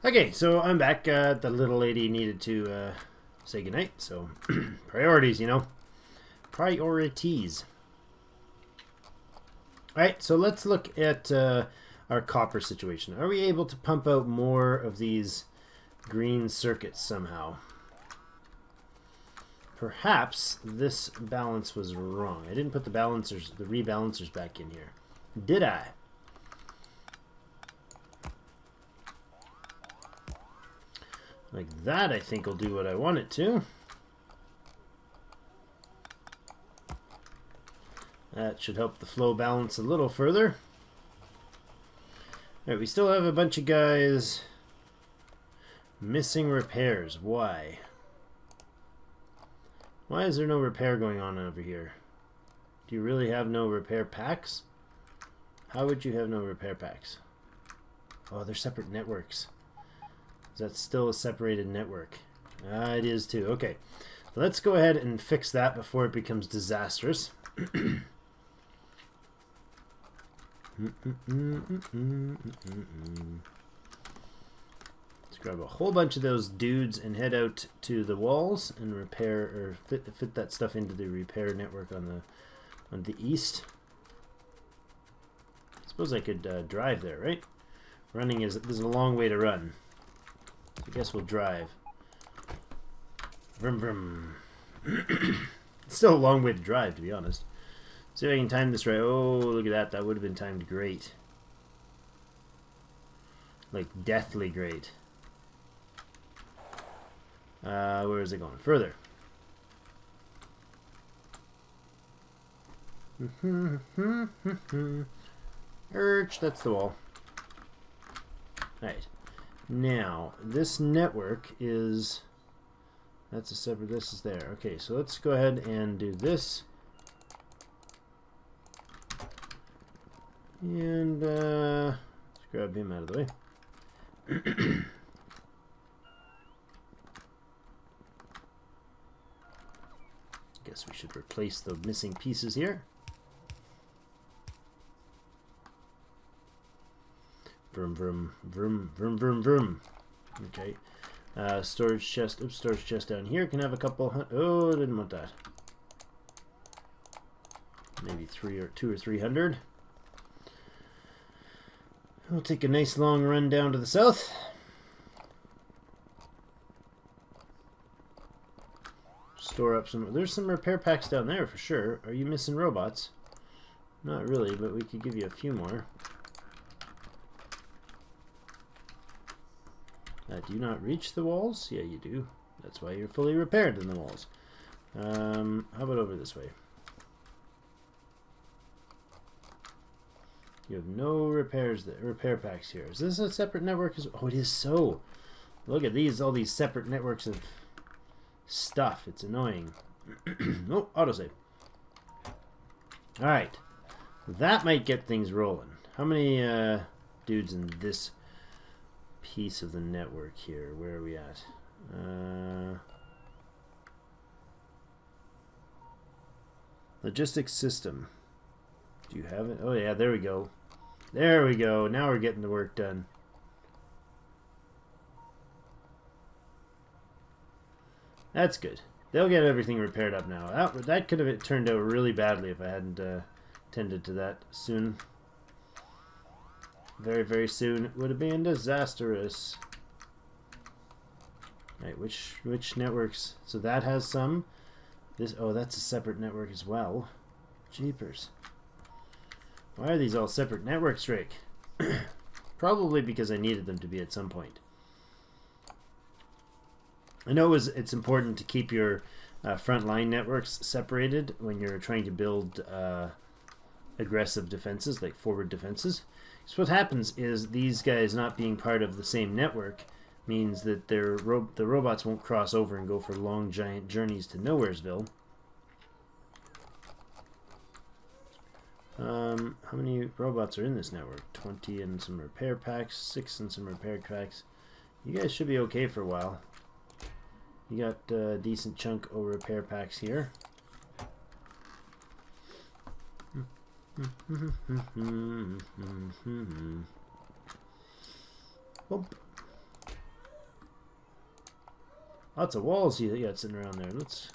Okay, so I'm back. The little lady needed to say goodnight, so priorities, you know. Priorities. Alright, so let's look at our copper situation. Are we able to pump out more of these green circuits somehow? Perhaps this balance was wrong. I didn't put the balancers, the rebalancers back in here. Did I? Like that, I think will do what I want it to. That should help the flow balance a little further. Alright, we still have a bunch of guys missing repairs. Why? Why is there no repair going on over here? Do you really have no repair packs? How would you have no repair packs? Oh, they're separate networks. Is that still a separated network? It is too. Okay. Let's go ahead and fix that before it becomes disastrous. Let's grab a whole bunch of those dudes and head out to the walls and repair or fit that stuff into the repair network on the east. I suppose I could drive there, right? Running there's a long way to run. I guess we'll drive. Vroom vroom. It's still a long way to drive, to be honest. See if I can time this right. Oh, look at that. That would have been timed great. Like, deathly great. Where is it going? Further. That's the wall. Alright. Now, this network is... That's a separate... This is there. Okay, so let's go ahead and do this. And, let's grab him out of the way. Guess we should replace the missing pieces here. Vroom, vroom, vroom, vroom, vroom, vroom. Okay. Storage chest. Oops, storage chest down here. Can have a couple... Oh, didn't want that. Maybe 200 or 300. We'll take a nice long run down to the south. Store up some... There's some repair packs down there for sure. Are you missing robots? Not really, but we could give you a few more. Do you not reach the walls? Yeah, you do. That's why you're fully repaired in the walls. How about over this way? You have no repair packs here. Is this a separate network? Oh, it is so. Look at these, all these separate networks of stuff. It's annoying. Oh, autosave. Alright. That might get things rolling. How many dudes in this piece of the network here? Where are we at? Logistics system. Do you have it? Oh yeah, there we go. There we go. Now we're getting the work done. That's good. They'll get everything repaired up now. That could have turned out really badly if I hadn't tended to that soon. Very, very soon. It would have been disastrous. Right, which networks? So that has some. This, oh, that's a separate network as well. Jeepers. Why are these all separate networks, Rick? Probably because I needed them to be at some point. I know it's important to keep your frontline networks separated when you're trying to build aggressive defenses, like forward defenses. So what happens is these guys not being part of the same network means that the robots won't cross over and go for long, giant journeys to Nowheresville. How many robots are in this network? 20 and some repair packs, 6 and some repair packs. You guys should be okay for a while. You got a decent chunk of repair packs here. Boop. Lots of walls you got sitting around there. Let's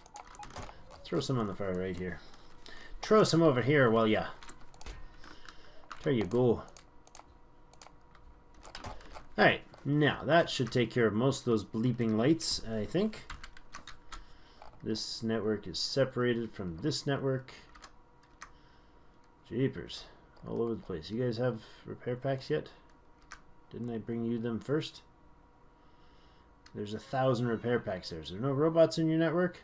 throw some on the far right here. Throw some over here while ya. There you go. Alright, now that should take care of most of those bleeping lights, I think. This network is separated from this network. Jeepers. All over the place. You guys have repair packs yet? Didn't I bring you them first? There's 1,000 repair packs there. Is there no robots in your network?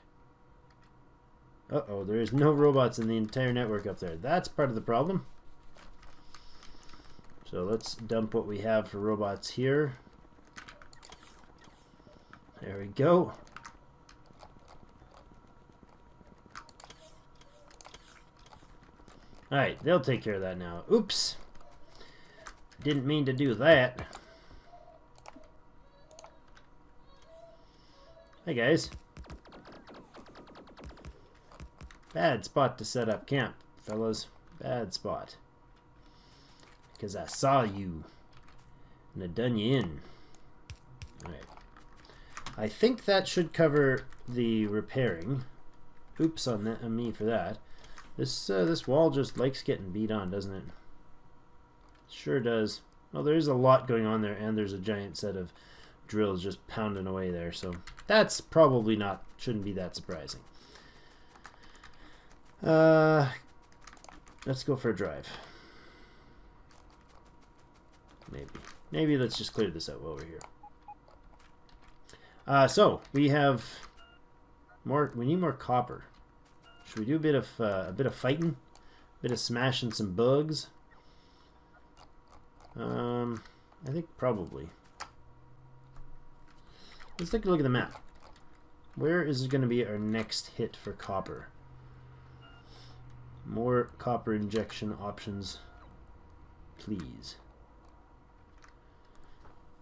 Uh-oh, there is no robots in the entire network up there. That's part of the problem. So let's dump what we have for robots here. There we go. Alright, they'll take care of that now. Oops! Didn't mean to do that. Hey guys. Bad spot to set up camp, fellas. Bad spot. Because I saw you. And I done you in. Alright. I think that should cover the repairing. Oops on me for that. This wall just likes getting beat on, doesn't it? Sure does. Well, there is a lot going on there, and there's a giant set of drills just pounding away there, so that's probably shouldn't be that surprising. Let's go for a drive. Maybe let's just clear this out while we're here. So we have more. We need more copper. Should we do a bit of fighting, a bit of smashing some bugs? I think probably. Let's take a look at the map. Where is going to be our next hit for copper? More copper injection options, please.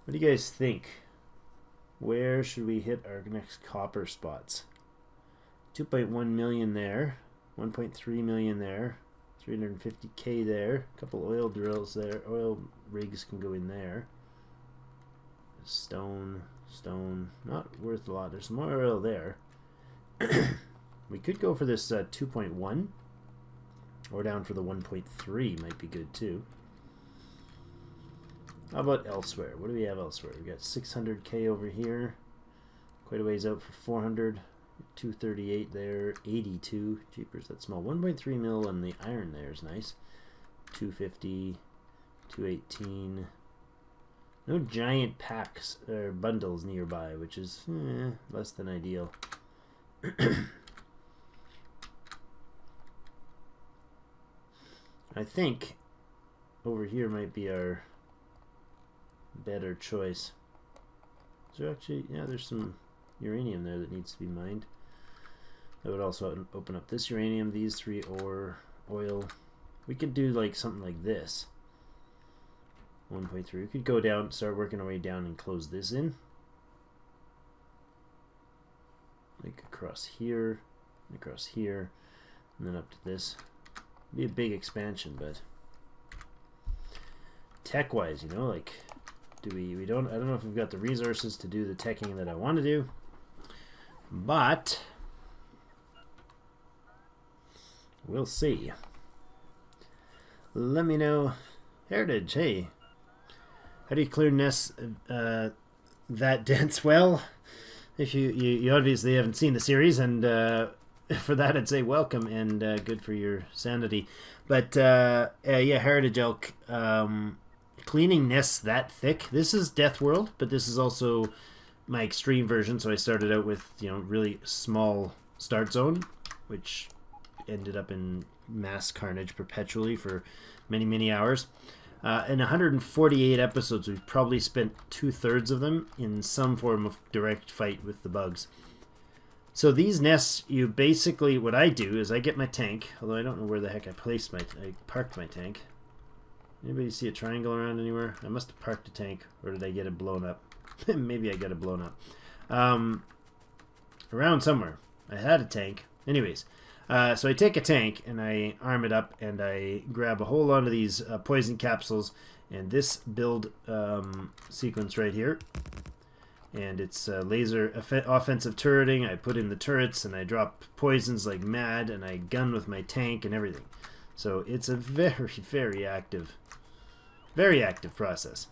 What do you guys think? Where should we hit our next copper spots? 2.1 million there, 1.3 million there, 350k there, a couple oil drills there, oil rigs can go in there. Stone, not worth a lot. There's some more oil there. We could go for this 2.1 or down for the 1.3 might be good too. How about elsewhere? What do we have elsewhere? We got 600k over here, quite a ways out for 400. 238 there, 82. Jeepers, that's small. 1.3 mil on the iron there is nice. 250, 218. No giant packs or bundles nearby, which is less than ideal. I think over here might be our better choice. So actually, yeah, there's some uranium there that needs to be mined. That would also open up this uranium, these three oil. We could do like something like this. 1.3. We could go down, start working our way down and close this in. Like across here, and across here, and then up to this. Be a big expansion, but tech-wise, you know, like I don't know if we've got the resources to do the teching that I want to do. But we'll see. Let me know. Heritage, hey. How do you clear nests that dense? Well, if you obviously haven't seen the series, and for that I'd say welcome and good for your sanity. But yeah, Heritage Elk. Cleaning nests that thick. This is Death World, but this is also my extreme version, so I started out with, you know, really small start zone, which ended up in mass carnage perpetually for many hours. In 148 episodes, we've probably spent 2/3 of them in some form of direct fight with the bugs. So these nests, you basically, what I do is I get my tank, although I don't know where the heck I parked my tank. Anybody see a triangle around anywhere? I must have parked a tank, or did I get it blown up? Maybe I got it blown up. Around somewhere. I had a tank. Anyways, so I take a tank and I arm it up and I grab a whole lot of these poison capsules and this build sequence right here. and it's laser offensive turreting. I put in the turrets and I drop poisons like mad, and I gun with my tank and everything. So it's a very active process.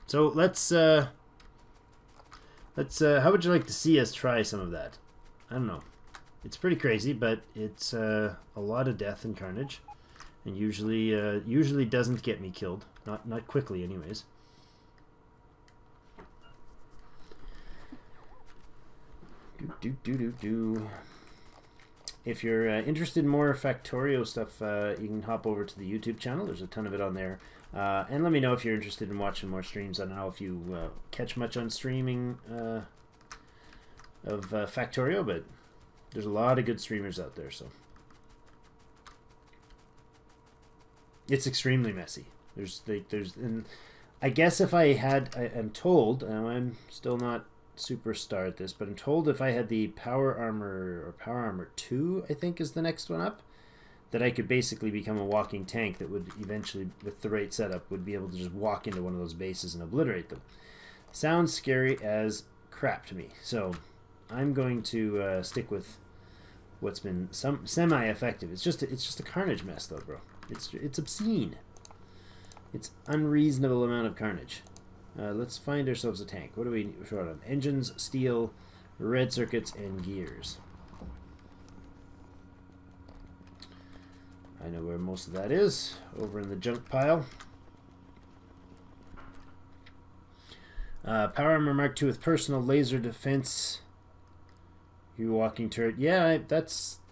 So let's how would you like to see us try some of that? I don't know. It's pretty crazy, but it's a lot of death and carnage, and usually doesn't get me killed. Not quickly, anyways. If you're interested in more Factorio stuff, you can hop over to the YouTube channel. There's a ton of it on there. And let me know if you're interested in watching more streams. I don't know if you catch much on streaming of Factorio, but there's a lot of good streamers out there. So it's extremely messy. And I guess if I'm told, I'm still not superstar at this, but I'm told if I had the Power Armor, or Power Armor 2, I think is the next one up, that I could basically become a walking tank that would eventually, with the right setup, would be able to just walk into one of those bases and obliterate them. Sounds scary as crap to me, so I'm going to stick with what's been semi-effective. It's just a carnage mess, though, bro. It's obscene. It's unreasonable amount of carnage. Let's find ourselves a tank. What do we short on? Engines, steel, red circuits, and gears. I know where most of that is. Over in the junk pile. Power Armor Mark II with personal laser defense. You walking turret. Yeah,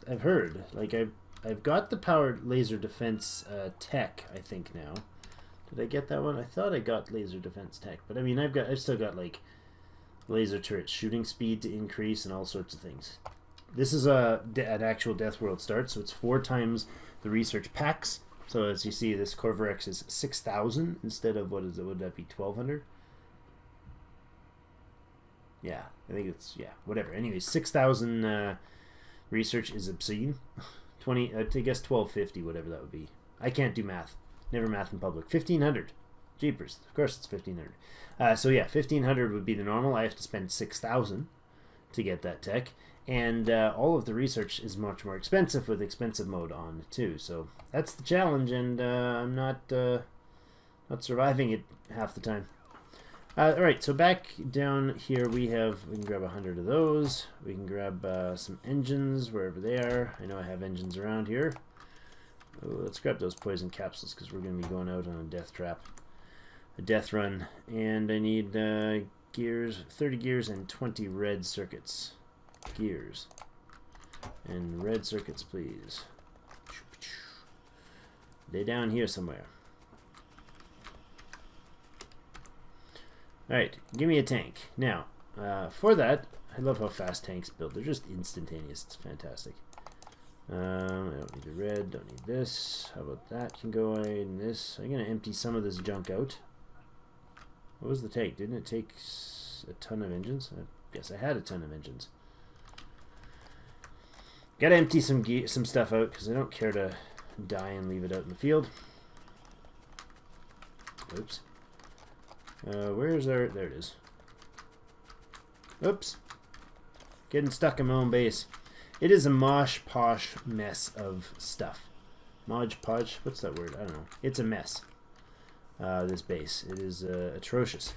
I've heard. Like I've got the powered laser defense tech, I think now. Did I get that one? I thought I got laser defense tech, but I mean I've still got like laser turret shooting speed to increase and all sorts of things. This is an actual Death World start, so it's 4 times the research packs. So as you see, this Corvarex is 6,000 instead of what is it? Would that be 1,200? Yeah, I think it's whatever. Anyway, 6,000 research is obscene. 20, I guess 1,250, whatever that would be. I can't do math. Never math in public. 1,500. Jeepers. Of course it's 1,500. So yeah, 1,500 would be the normal. I have to spend 6,000 to get that tech. And all of the research is much more expensive with expensive mode on too. So that's the challenge, and I'm not surviving it half the time. Alright, so back down here we can grab 100 of those. We can grab some engines wherever they are. I know I have engines around here. Let's grab those poison capsules because we're going to be going out on a death trap. A death run. And I need gears, 30 gears and 20 red circuits. Gears. And red circuits, please. They're down here somewhere. Alright, give me a tank. Now, for that, I love how fast tanks build. They're just instantaneous. It's fantastic. I don't need the red, don't need this. How about that can go away, and this. I'm going to empty some of this junk out. What was the take? Didn't it take a ton of engines? I guess I had a ton of engines. Got to empty some stuff out because I don't care to die and leave it out in the field. Oops. Where's our... There it is. Oops. Getting stuck in my own base. It is a mosh-posh mess of stuff. Modge-podge? What's that word? I don't know. It's a mess. This base. It is atrocious.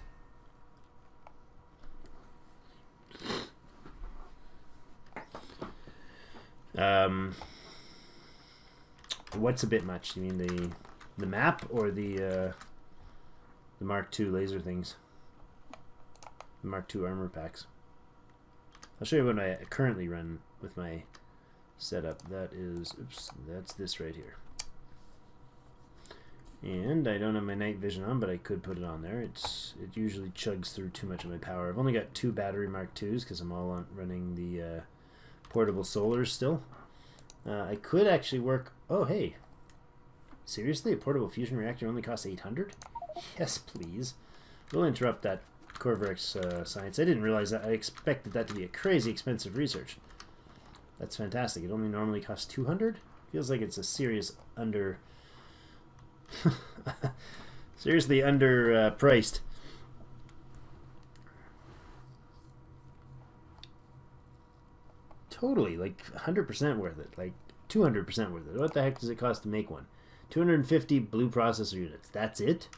What's a bit much? You mean the map or the Mark II laser things? The Mark II armor packs. I'll show you what I currently run with my setup. That is, oops, that's this right here. And I don't have my night vision on, but I could put it on there. It usually chugs through too much of my power. I've only got 2 battery Mark IIs because I'm all on running the portable solars still. I could actually work... Oh, hey. Seriously? A portable fusion reactor only costs 800? Yes, please. We'll interrupt that Corvarex science. I didn't realize that. I expected that to be a crazy expensive research. That's fantastic. It only normally costs 200? Feels like it's a serious seriously underpriced. Totally, like 100% worth it. Like 200% worth it. What the heck does it cost to make one? 250 blue processor units. That's it?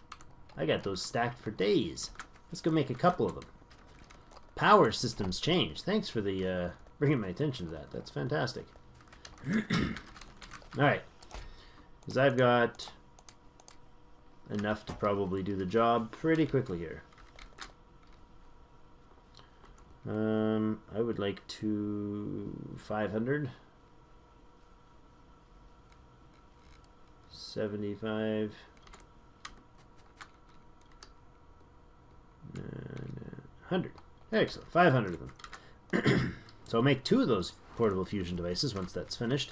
I got those stacked for days. Let's go make a couple of them. Power systems change. Thanks for the bringing my attention to that. That's fantastic. Alright. Because I've got enough to probably do the job pretty quickly here. I would like 500. 75. 100. Excellent. 500 of them. So I'll make 2 of those portable fusion devices once that's finished.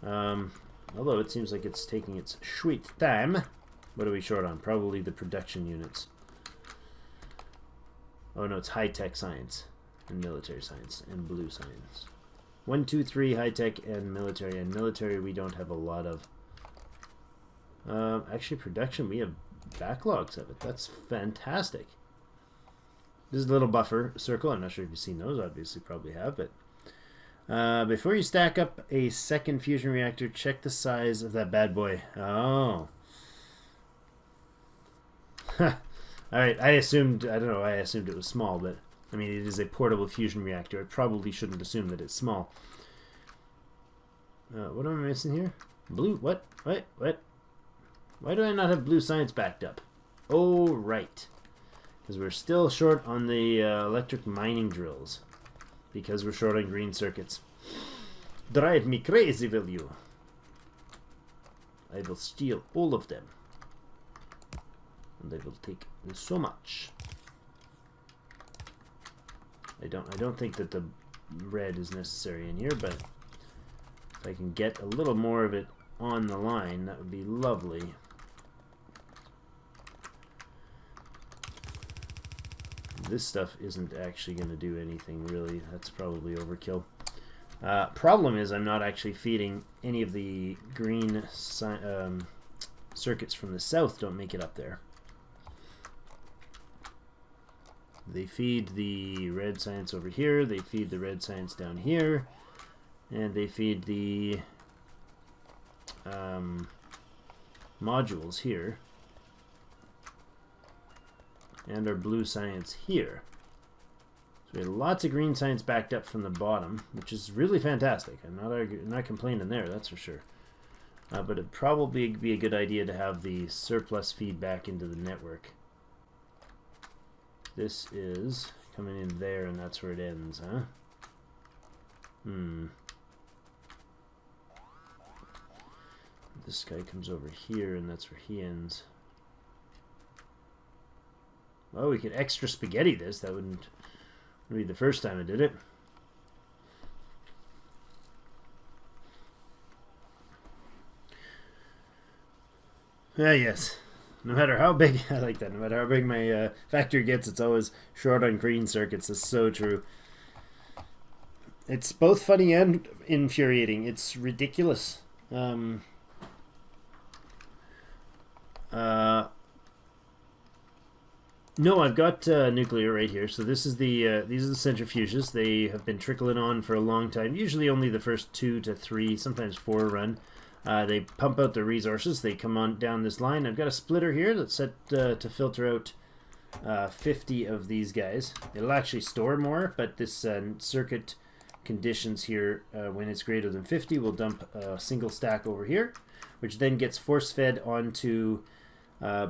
Although it seems like it's taking its sweet time. What are we short on? Probably the production units. Oh no, it's high-tech science and military science and blue science. 1, 2, 3 high-tech and military. And military we don't have a lot of. Actually, production, we have backlogs of it. That's fantastic. This is a little buffer circle. I'm not sure if you've seen those. Obviously, probably have. But before you stack up a second fusion reactor, check the size of that bad boy. Oh. All right. I don't know. I assumed it was small, but I mean, it is a portable fusion reactor. I probably shouldn't assume that it's small. What am I missing here? Blue? What? What? Why do I not have blue science backed up? Oh, right. Because we're still short on the electric mining drills. Because we're short on green circuits. Drive me crazy, will you? I will steal all of them. And I will take so much. I don't think that the red is necessary in here, but if I can get a little more of it on the line, that would be lovely. This stuff isn't actually going to do anything really. That's probably overkill. Problem is I'm not actually feeding any of the green circuits from the south. Don't make it up there. They feed the red science over here. They feed the red science down here. And they feed the modules here. And our blue science here. So we have lots of green science backed up from the bottom, which is really fantastic. I'm not complaining there, that's for sure. But it'd probably be a good idea to have the surplus feed back into the network. This is coming in there, and that's where it ends, huh? This guy comes over here, and that's where he ends. Well, we could extra spaghetti this. That wouldn't be the first time I did it. Ah, yes. No matter how big, I like that. No matter how big my factory gets, it's always short on green circuits. That's so true. It's both funny and infuriating. It's ridiculous. No, I've got nuclear right here. So this is these are the centrifuges. They have been trickling on for a long time. Usually only the first 2 to 3, sometimes 4 run. They pump out the resources. They come on down this line. I've got a splitter here that's set to filter out 50 of these guys. It'll actually store more, but this circuit conditions here, when it's greater than 50, we'll dump a single stack over here, which then gets force-fed onto...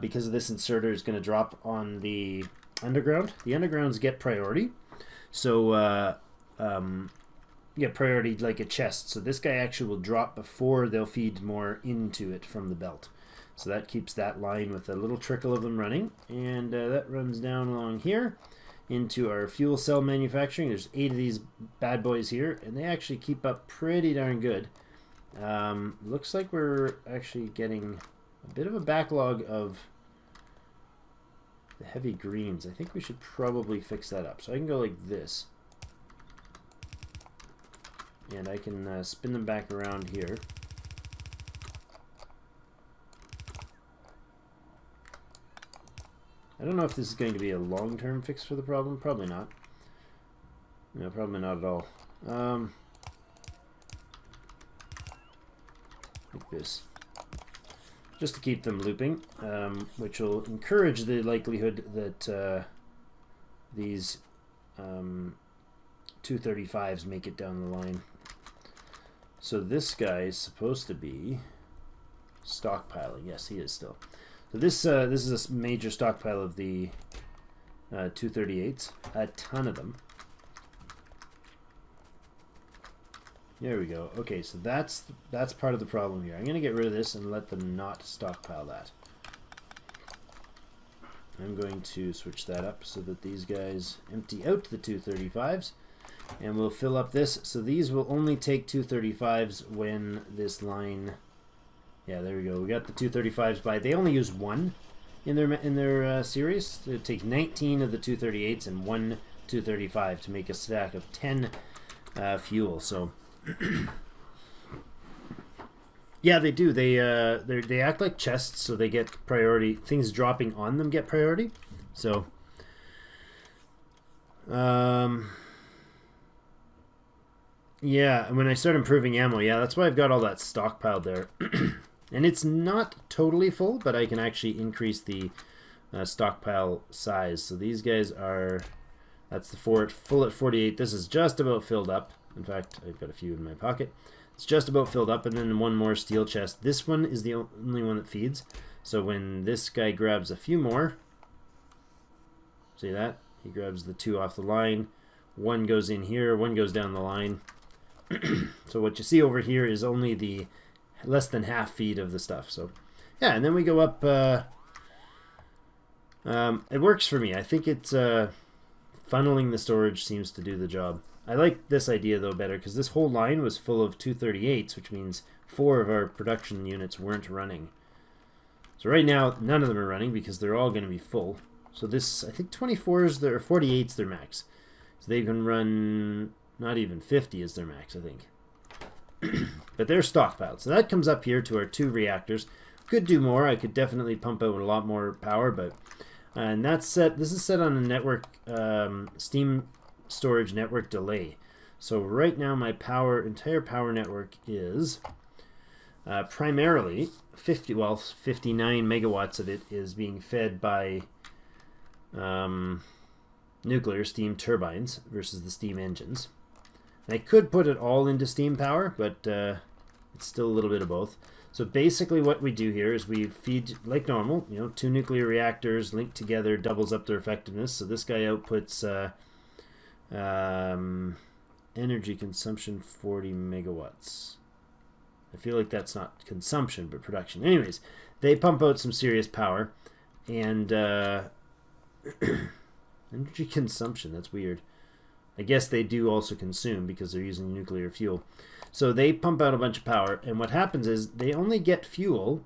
because of this inserter is going to drop on the underground. The undergrounds get priority. So get priority like a chest. So this guy actually will drop before they'll feed more into it from the belt. So that keeps that line with a little trickle of them running. And that runs down along here into our fuel cell manufacturing. There's 8 of these bad boys here, and they actually keep up pretty darn good. Looks like we're actually getting a bit of a backlog of the heavy greens. I think we should probably fix that up. So I can go like this. And I can spin them back around here. I don't know if this is going to be a long-term fix for the problem. Probably not. No, probably not at all. this, just to keep them looping, which will encourage the likelihood that these 235s make it down the line. So this guy is supposed to be stockpiling. Yes, he is still. So this is a major stockpile of the 238s, a ton of them. There we go. Okay, so that's part of the problem here. I'm going to get rid of this and let them not stockpile that. I'm going to switch that up so that these guys empty out the 235s, and we'll fill up this. So these will only take 235s when this line... Yeah, there we go. We got the 235s by... They only use one in their series. So it takes 19 of the 238s and one 235 to make a stack of 10 fuel. So... yeah, they do. They act like chests, so they get priority. Things dropping on them get priority. So, yeah. And when I start improving ammo, yeah, that's why I've got all that stockpiled there. And it's not totally full, but I can actually increase the stockpile size. So these guys are. That's the full at 48. This is just about filled up. In fact, I've got a few in my pocket. It's just about filled up, and then one more steel chest. This one is the only one that feeds. So when this guy grabs a few more, see that? He grabs the 2 off the line. One goes in here, one goes down the line. So what you see over here is only the less than half feed of the stuff. So yeah, and then we go up. It works for me. I think it's funneling the storage seems to do the job. I like this idea though better because this whole line was full of 238s, which means 4 of our production units weren't running. So right now none of them are running because they're all going to be full. So this, I think 24s, or 48s their max. So they can run not even 50 is their max, I think. But they're stockpiled. So that comes up here to our 2 reactors. Could do more. I could definitely pump out a lot more power, but and that's set. This is set on a network Steam storage network delay. So right now my entire power network is primarily 59 megawatts of it is being fed by nuclear steam turbines versus the steam engines. And I could put it all into steam power, but it's still a little bit of both. So basically what we do here is we feed like normal, 2 nuclear reactors linked together, doubles up their effectiveness. So this guy outputs energy consumption 40 megawatts. I feel like that's not consumption but production. Anyways, they pump out some serious power, and energy consumption, that's weird. I guess they do also consume because they're using nuclear fuel. So they pump out a bunch of power, and what happens is they only get fuel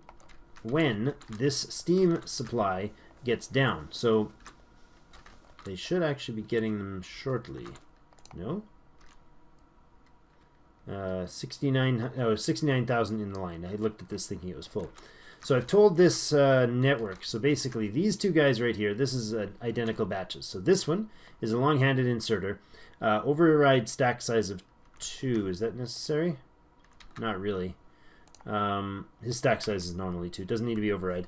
when this steam supply gets down. So they should actually be getting them shortly. No? 69,000 in the line. I looked at this thinking it was full. So I've told this network, so basically these 2 guys right here, this is identical batches. So this one is a long-handed inserter. Override stack size of 2. Is that necessary? Not really. His stack size is normally 2. Doesn't need to be override.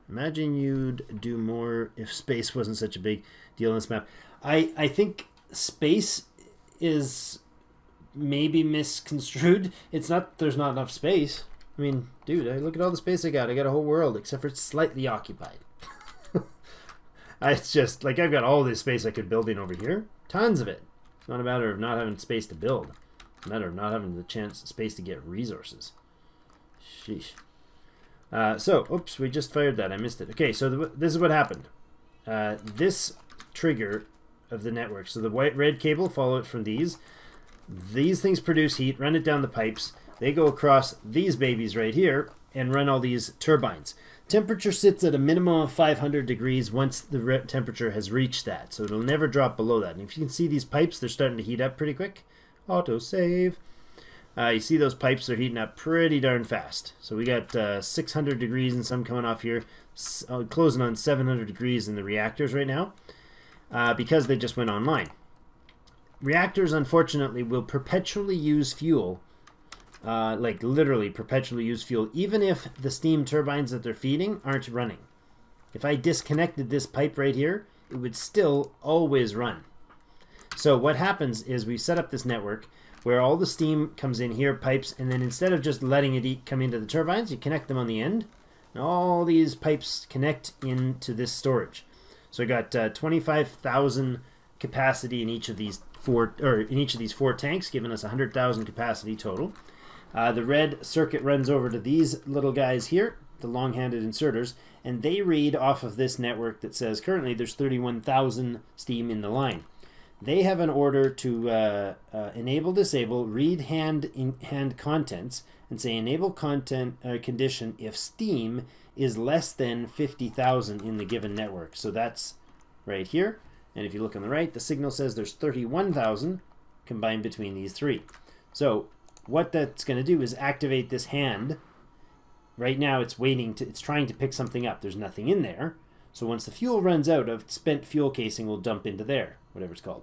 Imagine you'd do more if space wasn't such a big deal on this map. I think space is maybe misconstrued. It's not, there's not enough space. I mean, dude, look at all the space I got. I got a whole world, except for it's slightly occupied. It's just, like, I've got all this space I could build in over here. Tons of it. It's not a matter of not having space to build. It's a matter of not having the space to get resources. Sheesh. Oops, we just fired that. I missed it. Okay, so this is what happened. This trigger of the network. So the red cable, follow it from these. These things produce heat, run it down the pipes. They go across these babies right here and run all these turbines. Temperature sits at a minimum of 500 degrees once the temperature has reached that. So it'll never drop below that. And if you can see these pipes, they're starting to heat up pretty quick. Auto save. You see those pipes are heating up pretty darn fast. So we got 600 degrees and some coming off here. Closing on 700 degrees in the reactors right now. Because they just went online. reactors, unfortunately, will perpetually use fuel, like literally perpetually use fuel, even if the steam turbines that they're feeding aren't running. If I disconnected this pipe right here, it would still always run. So what happens is we set up this network where all the steam comes in here, pipes, and then instead of just letting it come into the turbines, you connect them on the end. And all these pipes connect into this storage. So I got 25,000 capacity in each of these four tanks, giving us 100,000 capacity total. The red circuit runs over to these little guys here, the long-handed inserters, and they read off of this network that says currently there's 31,000 steam in the line. They have an order to enable, disable, read hand contents, and say enable content condition if steam is less than 50,000 in the given network. So that's right here. And if you look on the right, the signal says there's 31,000 combined between these three. So what that's going to do is activate this hand. Right now it's trying to pick something up. There's nothing in there. So once the fuel runs out, of spent fuel casing will dump into there, whatever it's called.